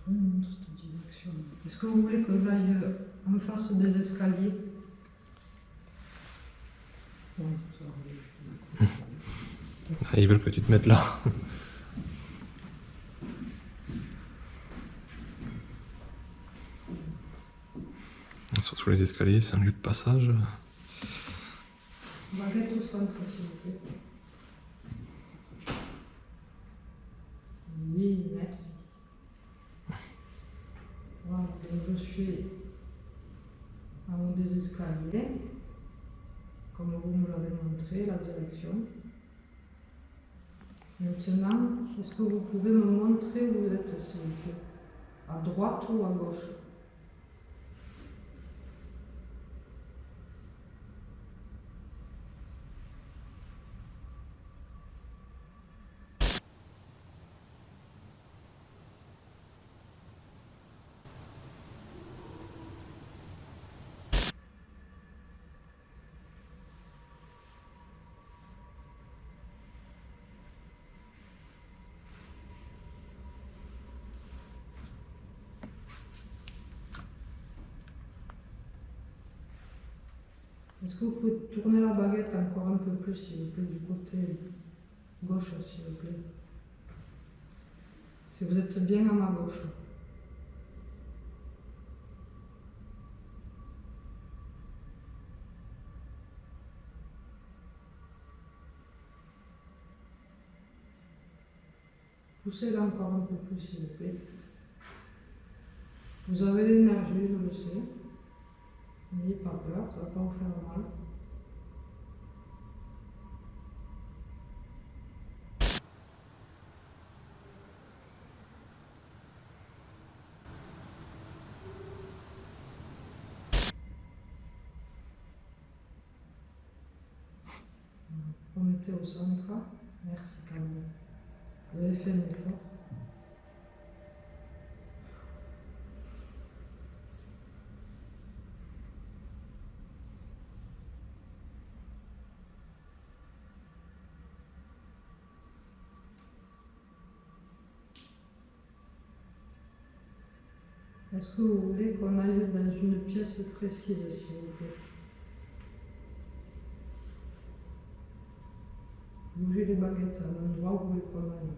Je ne sais pas cette direction. Est-ce que vous voulez que j'aille en face des escaliers? Non, ça va. Ah, ils veulent que tu te mettes là. Surtout les escaliers, c'est un lieu de passage. Baguette au centre, s'il vous plaît. Oui, merci. Voilà, donc je suis en haut des escaliers, comme vous me l'avez montré, la direction. Maintenant, est-ce que vous pouvez me montrer où vous êtes, s'il vous plaît? À droite ou à gauche? Est-ce que vous pouvez tourner la baguette encore un peu plus, s'il vous plaît, à droite ou à gauche? Du côté gauche, s'il vous plaît. Si vous êtes bien à ma gauche. Poussez-la encore un peu plus, s'il vous plaît. Vous avez l'énergie, je le sais. N'ayez pas peur, ça ne va pas vous faire mal. On était au centre. Merci quand même. Vous avez fait un effort. Est-ce que vous voulez qu'on aille dans une pièce précise, s'il vous plaît? Bougez les baguettes à l'endroit où vous voulez qu'on aille.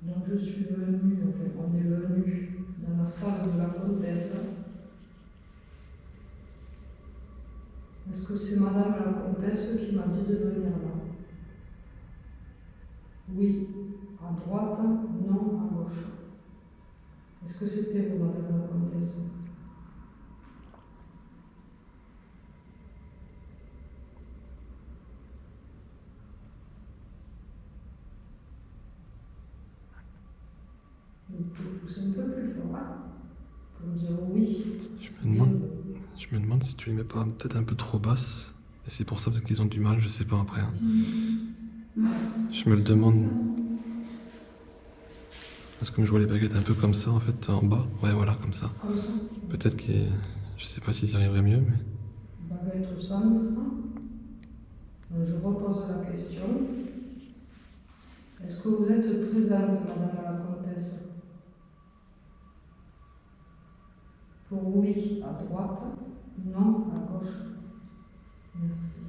Donc je suis venue, enfin, on est venu dans la salle de la comtesse. Est-ce que c'est madame la comtesse qui m'a dit de venir là? Oui. À droite? Non, à gauche. Est-ce que c'était vous, madame la comtesse? Vous pouvez pousser un peu plus fort, hein, pour dire oui. Je me demande si tu les mets pas peut-être un peu trop basses. Et c'est pour ça peut-être qu'ils ont du mal, je sais pas après. Hein. Je me le demande. Parce que comme je vois les baguettes un peu comme ça, en fait, en bas. Ouais, voilà, comme ça. Comme ça. Peut-être que... Je sais pas s'ils y arriveraient mieux, mais... Baguette au centre. Je repose la question. Est-ce que vous êtes présente, madame la comtesse? Pour oui, à droite. Non, à gauche. Merci.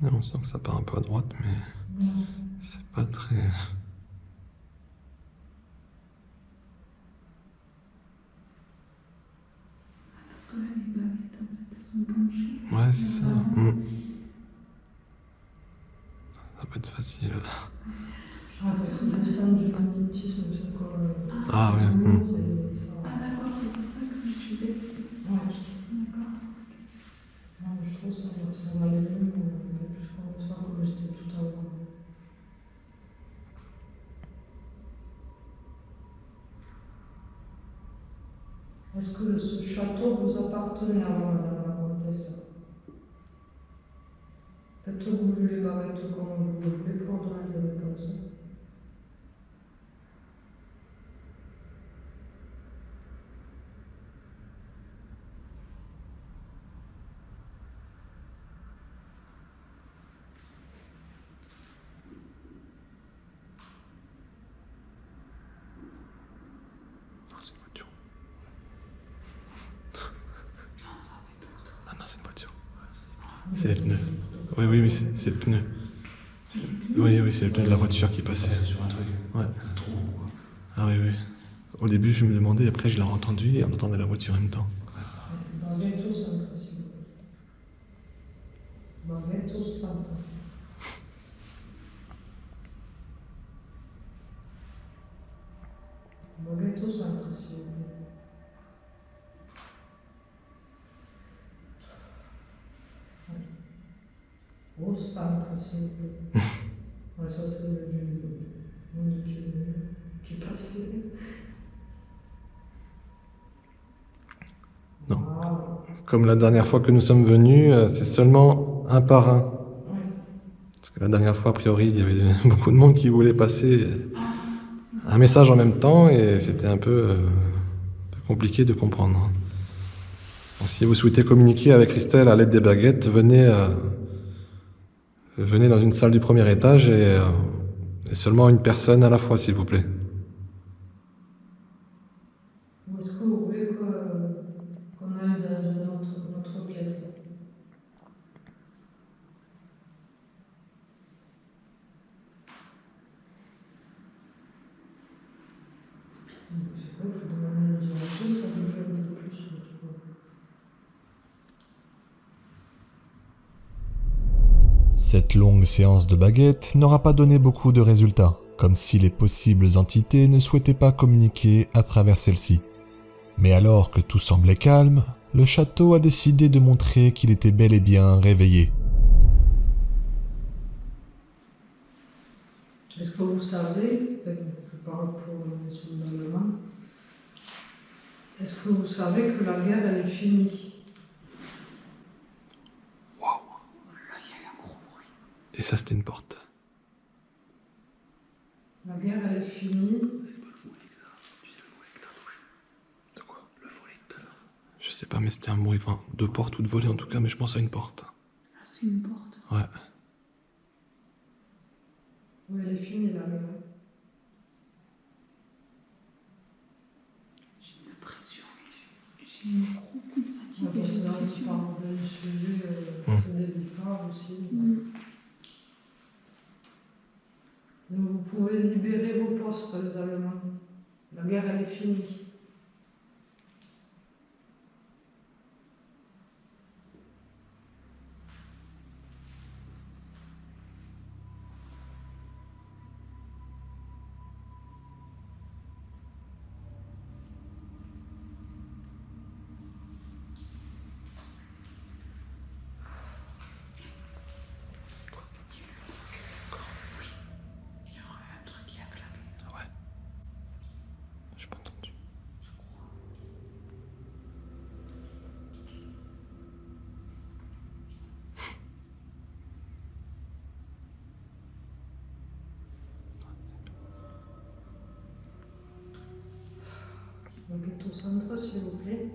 Là, on sent que ça part un peu à droite, mais... C'est pas très... Parce que là, les baguettes, en fait, elles sont penchées. Ouais, c'est ça. Ça peut être facile. Ah, parce que je sens du magnétisme, c'est comme... Ah ouais. Ah d'accord, c'est pour ça que je suis baissée. Ouais. D'accord. Non, je trouve ça va aller mieux, mais plus comme ça, comme j'étais tout à l'heure. Est-ce que ce château vous appartenait avant, madame la comtesse? Faites bouger les baguettes comme vous le voulez pour donner des réponses. Non, c'est une voiture. Ah non, c'est une voiture. C'est les pneus. Oui, c'est le pneu. Oui, c'est le pneu de la voiture qui passait. Sur un truc. Ouais. Un trou, quoi. Ah oui. Au début, je me demandais, après, je l'ai entendu et on entendait la voiture en même temps. Baguette au centre, s'il vous plaît. Baguette au centre. Baguette au centre, s'il vous plaît. Au centre, s'il vous plaît. Ouais, ça c'est du monde qui passait. Non. Wow. Comme la dernière fois que nous sommes venus, c'est seulement un par un. Ouais. Parce que la dernière fois, a priori, il y avait beaucoup de monde qui voulait passer un message en même temps et c'était un peu compliqué de comprendre. Donc, si vous souhaitez communiquer avec Christelle à l'aide des baguettes, venez dans une salle du premier étage et seulement une personne à la fois, s'il vous plaît. Ou est-ce que vous voulez qu'on aille dans notre pièce? C'est quoi que je demande une direction, ça bouge un peu plus, je trouve. Cette longue séance de baguette n'aura pas donné beaucoup de résultats, comme si les possibles entités ne souhaitaient pas communiquer à travers celle-ci. Mais alors que tout semblait calme, le château a décidé de montrer qu'il était bel et bien réveillé. Est-ce que vous savez, je parle pour les soldats allemands, est-ce que vous savez que la guerre elle est finie? Et ça, c'était une porte. La guerre elle est finie. De quoi? Le volet tout à l'heure. Je sais pas, mais c'était un bruit, enfin, de porte ou de volet en tout cas, mais je pense à une porte. Ah, c'est une porte. Ouais. Oui, elle est finie la guerre. J'ai l'impression, j'ai un gros coup de fatigue et j'ai Là, on l'impression. parle d'un sujet très délicat aussi. Donc vous pouvez libérer vos postes, les Allemands. La guerre elle est finie. Il y aura un truc qui a claqué. Ah ouais. J'ai pas entendu. Donc est au centre, s'il vous plaît.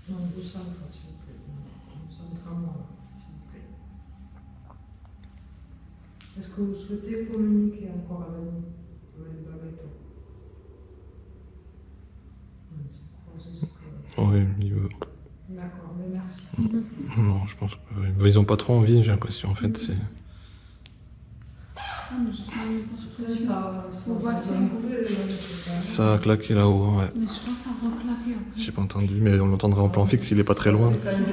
Non, au centre, s'il vous plaît. Au centre à moi, s'il vous plaît. Est-ce que vous souhaitez communiquer encore avec nous, avec le baguette? Non, c'est croisé, c'est correct. Oui, il veut. D'accord, mais merci. Non, je pense qu'ils ont pas trop envie, j'ai l'impression, en fait, c'est... Ah, mais je sens une grosse pression. Ça On va va le faire. bouger, là. Ça a claqué là-haut, ouais. Mais je crois que ça a reclaqué après. J'ai pas entendu, mais on l'entendra en plan fixe, il est pas très loin. C'est quand même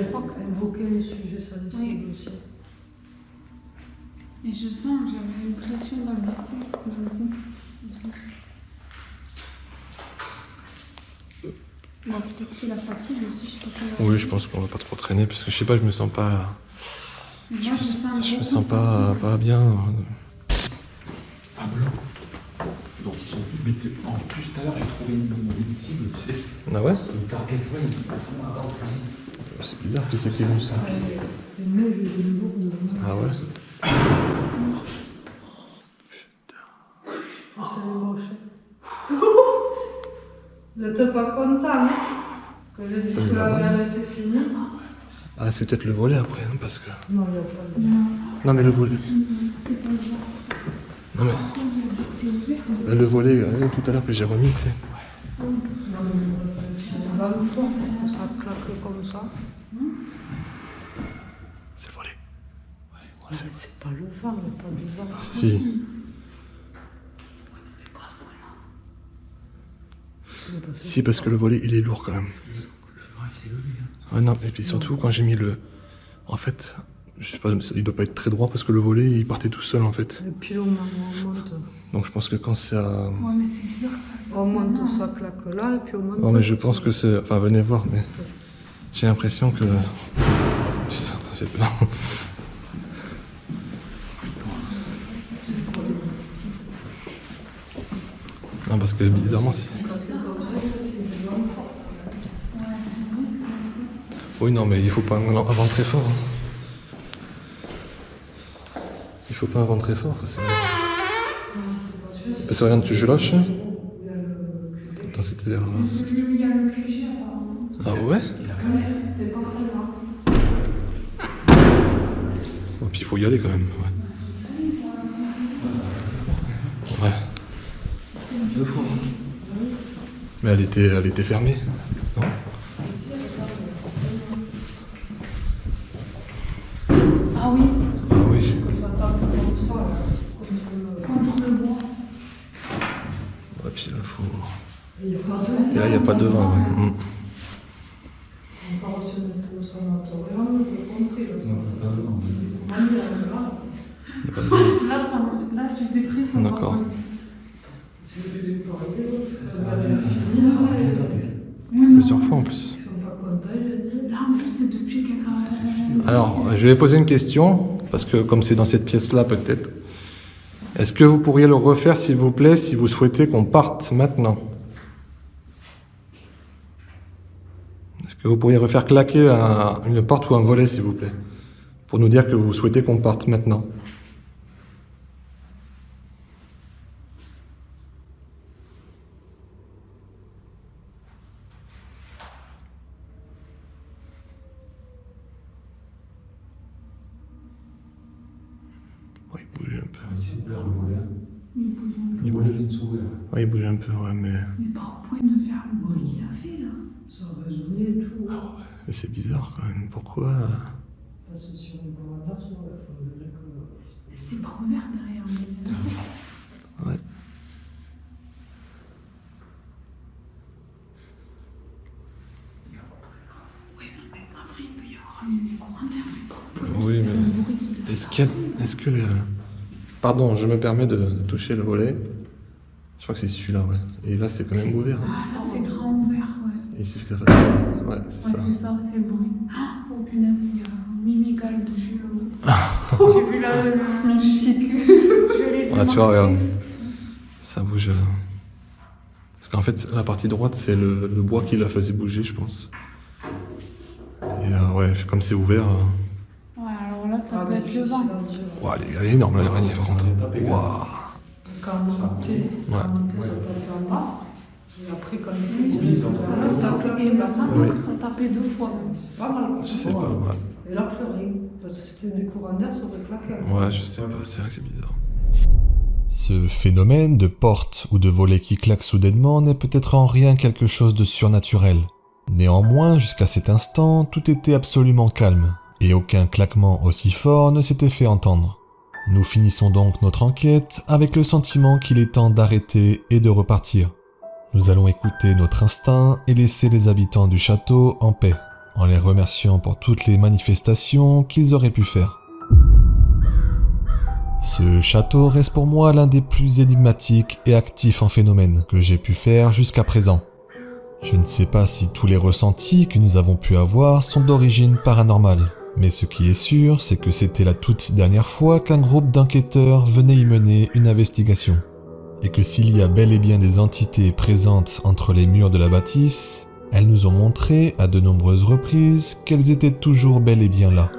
évoquer le sujet sensible Oui. aussi. Et je sens que j'avais une pression dans le bassin, dans le cou. Bon, peut-être que c'est la fatigue aussi, je sais pas. Oui, je pense qu'on va pas trop traîner, parce que je sais pas, je me sens pas... Mais moi, Je me sens pas bien. Ah, blanc. Donc ils sont plus. Mais en plus, tout à l'heure, j'ai trouvé une cible, tu sais. Ah ouais? Le target one, il au fond là-bas, au fusil. C'est bizarre que c'est qui vu ça. Les mains, j'ai des lourdes. Ah ouais? C'est le rocher. Vous n'êtes pas content, hein, que je dis que la guerre était finie? Ah, c'est peut-être le volet après, hein, parce que... Non, il n'y a pas de... Non, mais le volet... C'est pas grave. Non, mais... C'est ouvert. Le volet, tout à l'heure que j'ai remis, tu sais. Non, mais on va le faire, que ça claque comme ça. C'est le volet. Mais c'est pas le vent, il n'y a pas de vent. Si. Si, parce que le volet, il est lourd quand même. Le vent, il s'est levé. Hein. Ouais, non, et puis surtout, quand j'ai mis le... En fait, je sais pas, il doit pas être très droit parce que le volet, il partait tout seul, en fait. Et puis on monte. Donc je pense que quand ça... Ouais, mais c'est dur. On monte, ça claque là, et puis on monte. Non, mais je pense que c'est... Enfin, venez voir, mais... J'ai l'impression que... Putain, j'ai peur. Non, parce que bizarrement, c'est... Oui, non, mais il faut pas un vent très fort. Hein. Il faut pas un vent très fort. Parce que regarde, je lâche. Attends, c'était vers là. C'est celui où il y a le QG apparemment. Ah ouais? C'était pas celle-là. Et puis il faut y aller quand même. Ouais. Ouais. Mais elle était fermée. Non? Ah oui, Ah oui. Ça tape comme ça, là. contre le bois. Ouais, puis là, faut... Et il n'y a pas de Et là, il n'y a pas de vent. Ouais. Encore si on était au sanatorium, j'ai compris. Non, pas de vent. Il n'y a pas de vent. Là, j'ai des frissons. D'accord. C'est que j'ai pas arrivé, Plusieurs fois en plus. Ils sont pas contents, j'ai dit. Là, en plus, c'est depuis qu'elle a... Alors, je vais poser une question, parce que comme c'est dans cette pièce-là peut-être. Est-ce que vous pourriez le refaire, s'il vous plaît, si vous souhaitez qu'on parte maintenant? Est-ce que vous pourriez refaire claquer une porte ou un volet, s'il vous plaît, pour nous dire que vous souhaitez qu'on parte maintenant? Oh, il bouge un peu. Il s'est ouvert le volet. Il bouge un peu. Le volet vient de s'ouvrir. Ouais, il bouge un peu, ouais, mais Mais pas au point de faire le bruit qu'il a fait, là. Ça a résonné et tout. c'est bizarre quand même. Pourquoi? Parce que sur une corona, ça on dirait que. C'est pas ouvert derrière lui. Ouais. Oui, mais après, il peut y avoir une courant d'air, mais pas au point de Oui, faire mais le bruit qu'il a fait. est-ce que le... Pardon, je me permets de toucher le volet. Je crois que c'est celui-là, ouais. Et là, c'est quand même ouvert. Ah, là, c'est grand ouvert, ouais. Et il suffit que ça fasse... Ouais, c'est Ouais, ça. c'est ça, c'est le bruit. Oh punaise, il y a Mimigal dessus. J'ai vu la sécu. Je l'ai Ah, tu vois, démarqué. regarde. Ça bouge. Parce qu'en fait, la partie droite, c'est le bois qui la faisait bouger, je pense. Et ouais, comme c'est ouvert... Ouais, alors là, ça peut être le vent. Ouah, elle est énorme, l'araignée, par contre. Waouh. Quand on montait, ça tapait en bas. Et après, quand ça tapait, Et il me semble Oui. que ça tapait 2 fois. c'est pas mal. Je sais pas, ouais. Et là, plus rien. Parce que c'était des courants d'air, ça aurait claqué. Ouais, je sais pas, c'est vrai que c'est bizarre. Ce phénomène de porte ou de volet qui claque soudainement n'est peut-être en rien quelque chose de surnaturel. Néanmoins, jusqu'à cet instant, tout était absolument calme, et aucun claquement aussi fort ne s'était fait entendre. Nous finissons donc notre enquête avec le sentiment qu'il est temps d'arrêter et de repartir. Nous allons écouter notre instinct et laisser les habitants du château en paix, en les remerciant pour toutes les manifestations qu'ils auraient pu faire. Ce château reste pour moi l'un des plus énigmatiques et actifs en phénomène que j'ai pu faire jusqu'à présent. Je ne sais pas si tous les ressentis que nous avons pu avoir sont d'origine paranormale, mais ce qui est sûr, c'est que c'était la toute dernière fois qu'un groupe d'enquêteurs venait y mener une investigation. Et que s'il y a bel et bien des entités présentes entre les murs de la bâtisse, elles nous ont montré à de nombreuses reprises qu'elles étaient toujours bel et bien là.